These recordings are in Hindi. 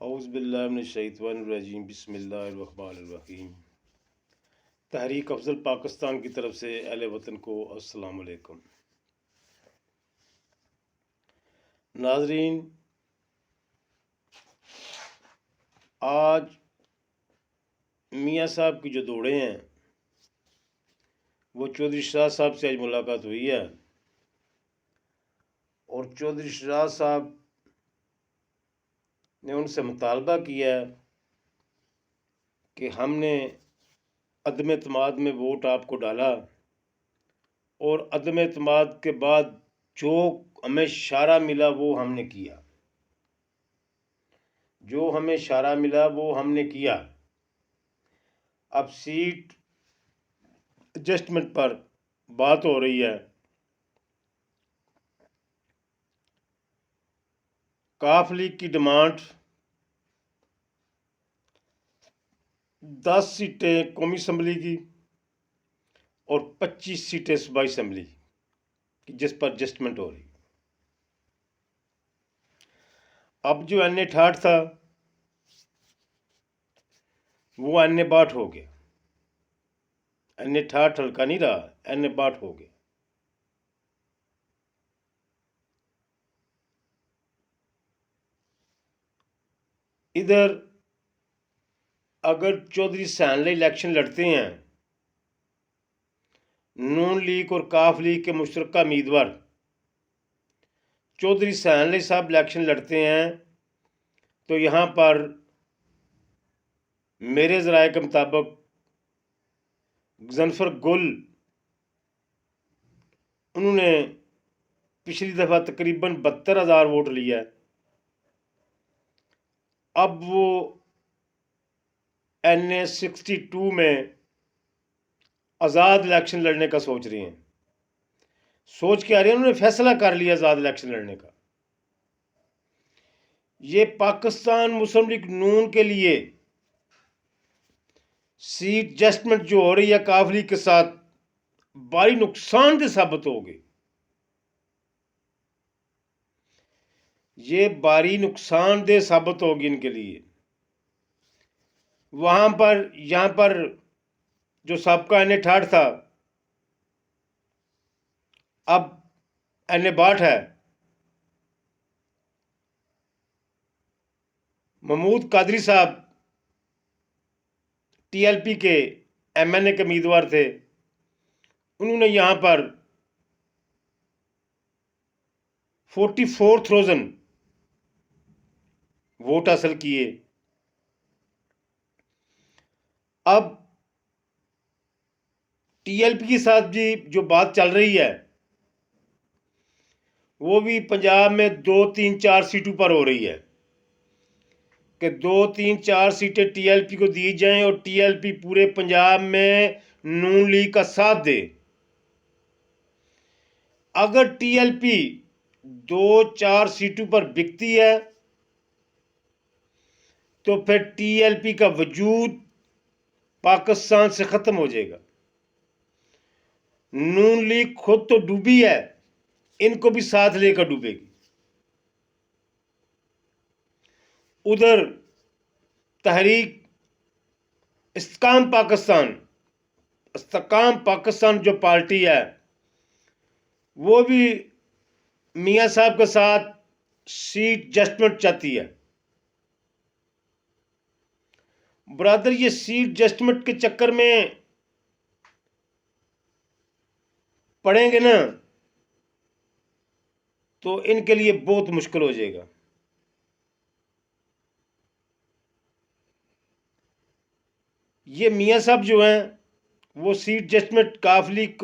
औज़ुबिल्लाहिमिनश्शैतानिर्रजीम बिस्मिल्लाहिर्रहमानिर्रहीम। तहरीक अफजल पाकिस्तान की तरफ से अहले वतन को अस्सलाम वालेकुम। नाजरीन, आज मियाँ साहब की जो दौड़े हैं वो चौधरी शराज साहब से आज मुलाकात हुई है और चौधरी शराज साहब ने उनसे मुतालबा किया कि हमने अदम एतमाद में वोट आपको डाला और अदम एतमाद के बाद जो हमें इशारा मिला वो हमने किया, जो हमें इशारा मिला वो हमने किया। अब सीट एडजस्टमेंट पर बात हो रही है। काफ लीग की डिमांड 10 सीटें कौमी असम्बली की और 25 सीटें सूबाई असम्बली की, जिस पर एडजस्टमेंट हो रही। अब जो NA 68 था वो NA 62 हो गया। NA 68 हल्का नहीं रहा, NA 62 हो गया। इधर अगर चौधरी सैनले इलेक्शन लड़ते हैं, नून लीग और काफ लीग के मुश्तरका उम्मीदवार चौधरी सैनले साहब इलेक्शन लड़ते हैं, तो यहाँ पर मेरे ज़राए के मुताबिक गजनफर गुल, उन्होंने पिछली दफ़ा तकरीबन 72,000 वोट लिया। अब वो NA 62 में आज़ाद इलेक्शन लड़ने का सोच रहे हैं। सोच के आ रहे हैं, उन्होंने फैसला कर लिया आज़ाद इलेक्शन लड़ने का। ये पाकिस्तान मुस्लिम लीग नून के लिए सीट एडजस्टमेंट जो हो रही है काफ लीग के साथ, बड़ी नुकसानदेह साबित होगी। ये भारी नुकसानदेह साबित होगी इनके लिए। वहां पर यहाँ पर जो सबका NA 68 था, अब NA 62 है। महमूद कादरी साहब TLP के MNA के उम्मीदवार थे, उन्होंने यहाँ पर 44,000 वोट हासिल किए। अब TLP के साथ भी जो बात चल रही है वो भी पंजाब में 2, 3, 4 सीटों पर हो रही है कि 2, 3, 4 सीटें TLP को दी जाएं और TLP पूरे पंजाब में नून लीग का साथ दे। अगर TLP 2, 4 सीटों पर बिकती है तो फिर TLP का वजूद पाकिस्तान से खत्म हो जाएगा। नून लीग खुद तो डूबी है, इनको भी साथ लेकर डूबेगी। उधर तहरीक इस्तेकाम पाकिस्तान जो पार्टी है वो भी मियाँ साहब के साथ सीट एडजस्टमेंट चाहती है। ब्रदर, ये सीट एडजस्टमेंट के चक्कर में पड़ेंगे ना तो इनके लिए बहुत मुश्किल हो जाएगा। ये मियाँ साहब जो हैं वो सीट एडजस्टमेंट काफ लीग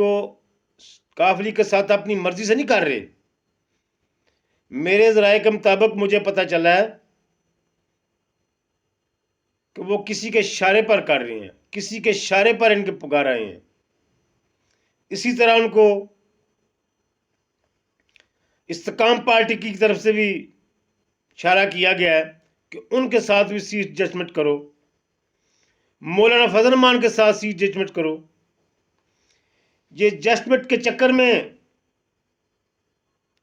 के साथ अपनी मर्जी से नहीं कर रहे। मेरे ज़राए के मुताबिक मुझे पता चला है कि वो किसी के इशारे पर कर रहे हैं, किसी के इशारे पर इनके पुकार आए हैं। इसी तरह उनको इस्तेकाम पार्टी की तरफ से भी इशारा किया गया है कि उनके साथ भी सीट एडजस्टमेंट करो, मौलाना फजल रहमान के साथ सीट एडजस्टमेंट करो। ये एडजस्टमेंट के चक्कर में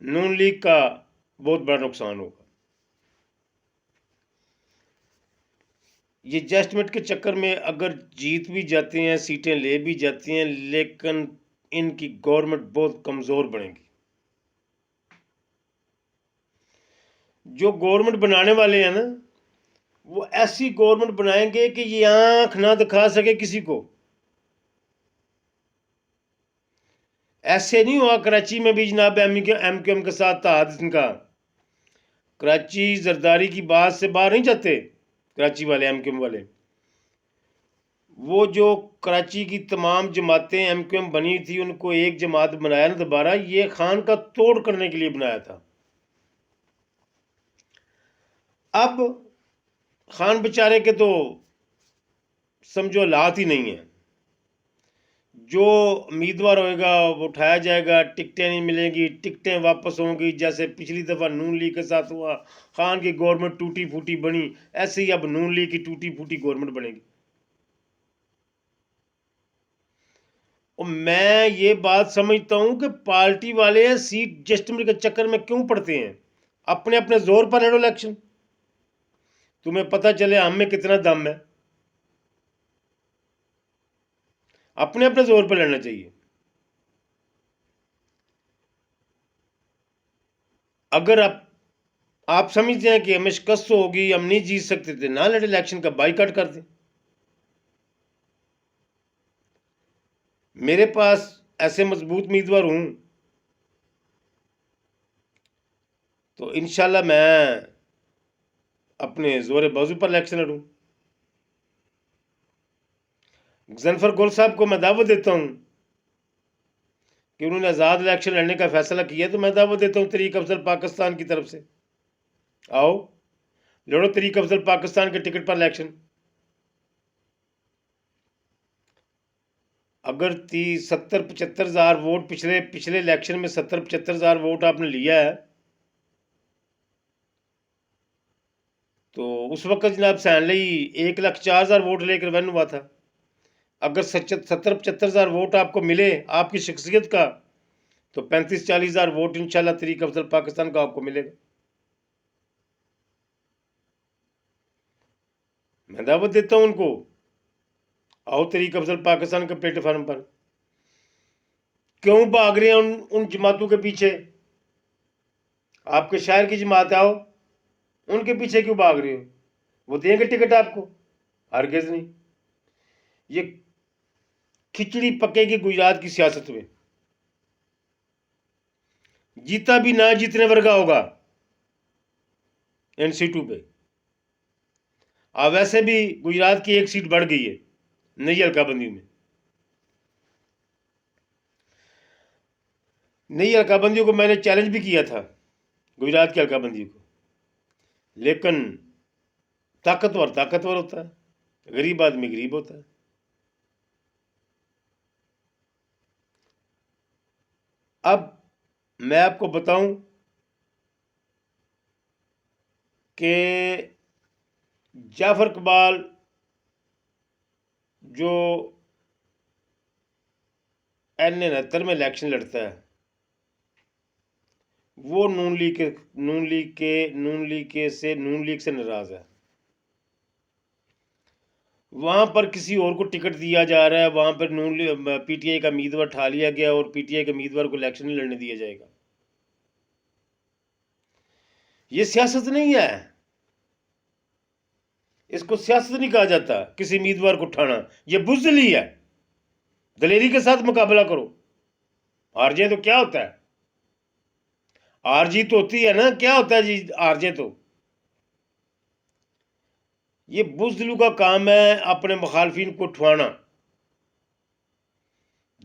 नून लीग का बहुत बड़ा नुकसान होगा। ये एडजस्टमेंट के चक्कर में अगर जीत भी जाते हैं, सीटें ले भी जाती हैं, लेकिन इनकी गवर्नमेंट बहुत कमज़ोर बनेगी। जो गवर्नमेंट बनाने वाले हैं ना, वो ऐसी गवर्नमेंट बनाएंगे कि ये आंख ना दिखा सके किसी को। ऐसे नहीं हुआ कराची में भी जनाब एमक्यूएम के साथ था इनका। कराची जरदारी की बात से बाहर नहीं जाते कराची वाले, एमक्यूएम वाले। वो जो कराची की तमाम जमातें एमक्यूएम बनी थी, उनको एक जमात बनाया ना दोबारा, ये खान का तोड़ करने के लिए बनाया था। अब खान बेचारे के तो समझो हालात ही नहीं है। जो उम्मीदवार होएगा वो उठाया जाएगा, टिकटें नहीं मिलेंगी, टिकटें वापस होंगी। जैसे पिछली दफ़ा नून लीग के साथ हुआ, खान की गवर्नमेंट टूटी फूटी बनी, ऐसे ही अब नून लीग की टूटी फूटी गवर्नमेंट बनेगी। और मैं ये बात समझता हूं कि पार्टी वाले सीट एडजस्टमेंट के चक्कर में क्यों पड़ते हैं। अपने अपने जोर पर लड़ो इलेक्शन, तुम्हें पता चले हम में कितना दम है। अपने अपने जोर पर लड़ना चाहिए। अगर आप समझते हैं कि हमें शिकस्त होगी, हम नहीं जीत सकते थे, ना लड़े, इलेक्शन का बाइकआउट कर दें। मेरे पास ऐसे मजबूत उम्मीदवार हूं, तो इंशाल्लाह मैं अपने जोर बाजू पर इलेक्शन लड़ूं। गजनफर गुल साहब को मैं दावत देता हूं कि उन्होंने आज़ाद इलेक्शन लड़ने का फैसला किया, तो मैं दावत देता हूं तरीक अफजल पाकिस्तान की तरफ से, आओ लड़ो तरीक अफजल पाकिस्तान के टिकट पर इलेक्शन। अगर 70-75 हज़ार वोट पिछले इलेक्शन में 70-75 हज़ार वोट आपने लिया है, तो उस वक्त जनाब सैनली 1,04,000 वोट लेकर विन हुआ था। अगर 70-75 हज़ार वोट आपको मिले आपकी शख्सियत का, तो 35-40 हज़ार वोट इंशाल्लाह तरीक अफजल पाकिस्तान का आपको मिलेगा। मैं दावत देता हूं उनको, आओ तरीक अफजल पाकिस्तान के प्लेटफॉर्म पर। क्यों भाग रहे हैं उन जमातों के पीछे? आपके शहर की जमात आओ, उनके पीछे क्यों भाग रहे हो? वो देंगे टिकट आपको? हरगिज नहीं। ये खिचड़ी पकेगी गुजरात की सियासत में, जीता भी ना जीतने वर्गा होगा इन सीटों पे। अब वैसे भी गुजरात की एक सीट बढ़ गई है नई हल्काबंदी में। नई हल्काबंदियों को मैंने चैलेंज भी किया था, गुजरात की हल्काबंदी को, लेकिन ताकतवर ताकतवर होता है, गरीब आदमी गरीब होता है। अब मैं आपको बताऊं कि जाफर इकबाल जो N69 में इलेक्शन लड़ता है, वो नून लीग से नाराज है। वहां पर किसी और को टिकट दिया जा रहा है, वहां पर पीटीआई का उम्मीदवार ठा लिया गया और पीटीआई के उम्मीदवार को इलेक्शन नहीं लड़ने दिया जाएगा। ये सियासत नहीं है, इसको सियासत नहीं कहा जाता किसी उम्मीदवार को उठाना, ये बुज़दिली है। दलेरी के साथ मुकाबला करो। हार जाए तो क्या होता है? हार जीत होती है ना, क्या होता है जी हार जाए तो? ये बुज़दिलों का काम है अपने मुखालफिन को उठवाना।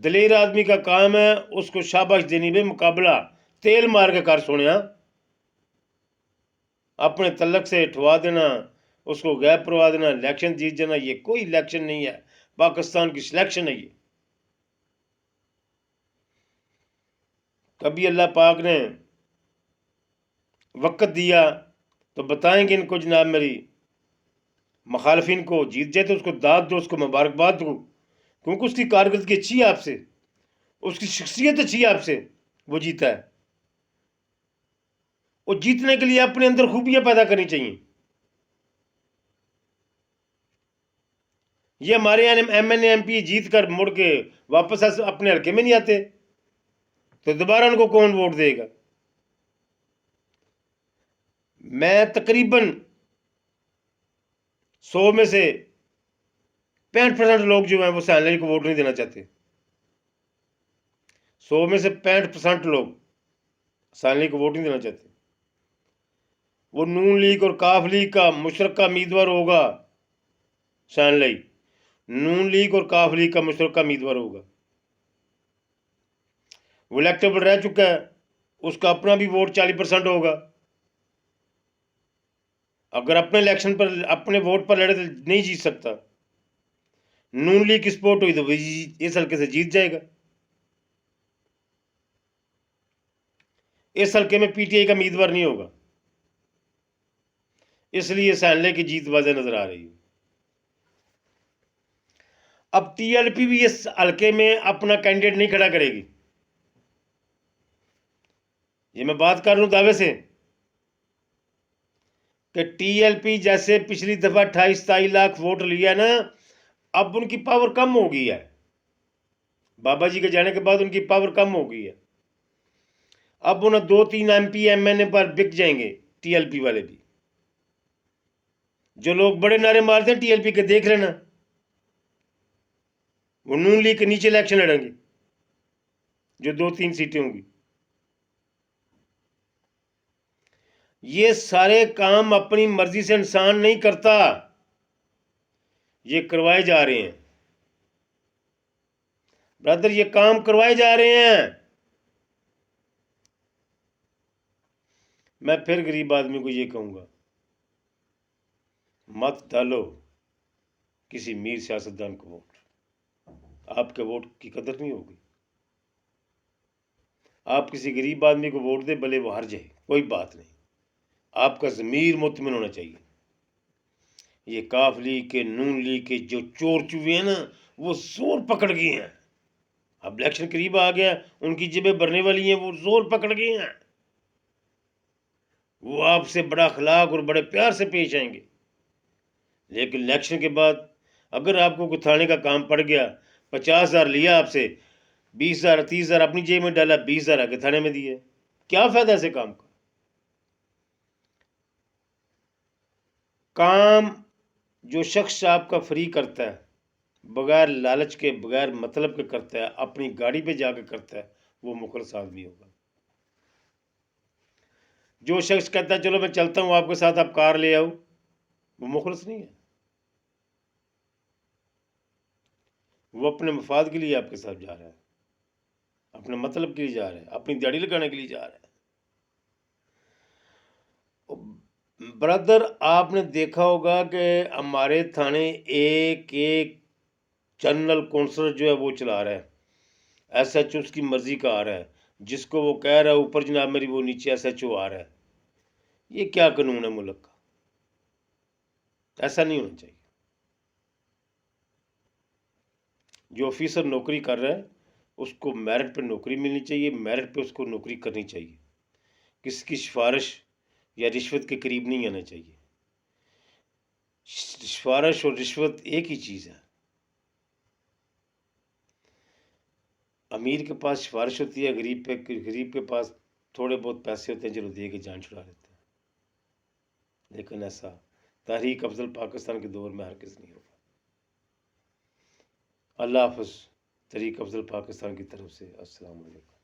दलेर आदमी का काम है उसको शाबाश देनी में मुकाबला तेल मार के कर सोनिया, अपने तलक से उठवा देना, उसको गैप करवा देना, इलेक्शन जीत जाना। ये कोई इलेक्शन नहीं है, पाकिस्तान की सिलेक्शन है ये। कभी अल्लाह पाक ने वक्त दिया तो बताएंगे इनको, जनाब मेरी मुखालफिन को जीत जाए तो उसको दाद दो, उसको मुबारकबाद दो, क्योंकि उसकी कारकर्दगी अच्छी है आपसे, उसकी शख्सियत अच्छी है आपसे, वो जीता है। और जीतने के लिए अपने अंदर खूबियां पैदा करनी चाहिए। ये हमारे यहाँ MNA MP जीत कर मुड़ के वापस अपने हल्के में नहीं आते तो दोबारा उनको कौन वोट देगा? मैं तकरीबन 100 में से 65% लोग जो हैं वो सैलरी को वोट नहीं देना चाहते। 100 में से 65% लोग सैलरी को वोट नहीं देना चाहते। वो नून लीग और काफ लीग का मुशतरका उम्मीदवार होगा। सैनलाई नून लीग और काफ लीग का मुशतरका उम्मीदवार होगा। वो इलेक्टेबल रह चुका है, उसका अपना भी वोट 40% होगा। अगर अपने इलेक्शन पर अपने वोट पर लड़े तो नहीं जीत सकता। नून लीग की सपोर्ट हुई तो इस हल्के से जीत जाएगा। इस हल्के में PTI का उम्मीदवार नहीं होगा, इसलिए सैनले की जीत वाज़ेह नजर आ रही है। अब TLP भी इस हल्के में अपना कैंडिडेट नहीं खड़ा करेगी। ये मैं बात कर रहा हूं दावे से कि TLP जैसे पिछली दफा 28-27 लाख वोट लिया ना, अब उनकी पावर कम हो गई है। बाबा जी के जाने के बाद उनकी पावर कम हो गई है। अब उन्हें 2-3 MP MNA पर बिक जाएंगे TLP वाले भी। जो लोग बड़े नारे मारते हैं TLP के, देख लेना वो नून लीग के नीचे इलेक्शन लड़ेंगे, जो 2-3 सीटें होंगी। ये सारे काम अपनी मर्जी से इंसान नहीं करता, ये करवाए जा रहे हैं ब्रदर, ये काम करवाए जा रहे हैं। मैं फिर गरीब आदमी को ये कहूंगा, मत डालो किसी मीर सियासतदान को वोट। आपके वोट की कदर नहीं होगी। आप किसी गरीब आदमी को वोट दे, भले वो हार जाए, कोई बात नहीं, आपका ज़मीर मुतमिन होना चाहिए। ये काफ लीग के, नून लीग के जो चोर चूहे हैं ना, वो जोर पकड़ गए हैं। अब इलेक्शन करीब आ गया, उनकी जेबें भरने वाली हैं, वो जोर पकड़ गए हैं। वो आपसे बड़ा अखलाक और बड़े प्यार से पेश आएंगे, लेकिन इलेक्शन के बाद अगर आपको कुछ थाने का काम पड़ गया, 50,000 लिया आपसे, 20,000 30,000 अपनी जेब में डाला, 20,000 आगे थाने में दिए, क्या फायदा ऐसे काम का? काम जो शख्स आपका फ्री करता है, बगैर लालच के, बगैर मतलब के करता है, अपनी गाड़ी पे जाकर करता है, वो मुखलस आदमी होगा। जो शख्स कहता है चलो मैं चलता हूं आपके साथ, आप कार ले आओ, वो मुखलस नहीं है। वो अपने मफाद के लिए आपके साथ जा रहा है, अपने मतलब के लिए जा रहा है, अपनी दिहाड़ी लगाने के लिए जा रहा है। ब्रदर, आपने देखा होगा कि हमारे थाने एक एक जनरल काउंसलर जो है वो चला रहा है, SHO उसकी मर्जी का आ रहा है, जिसको वो कह रहा है ऊपर जनाब मेरी, वो नीचे SHO आ रहा है। ये क्या कानून है मुल्क का? ऐसा नहीं होना चाहिए। जो ऑफिसर नौकरी कर रहा है उसको मेरिट पे नौकरी मिलनी चाहिए, मेरिट पे उसको नौकरी करनी चाहिए। किसी की सिफारिश या रिश्वत के करीब नहीं आना चाहिए। सिफारिश और रिश्वत एक ही चीज़ है। अमीर के पास सिफारिश होती है, गरीब के पास थोड़े बहुत पैसे होते हैं, चलो दे के जान छुड़ा लेते हैं। लेकिन ऐसा तहरीक अफजल पाकिस्तान के दौर में हर किसी नहीं होगा। अल्लाह हाफ़िज़। तहरीक अफजल पाकिस्तान की तरफ से अस्सलाम वालेकुम।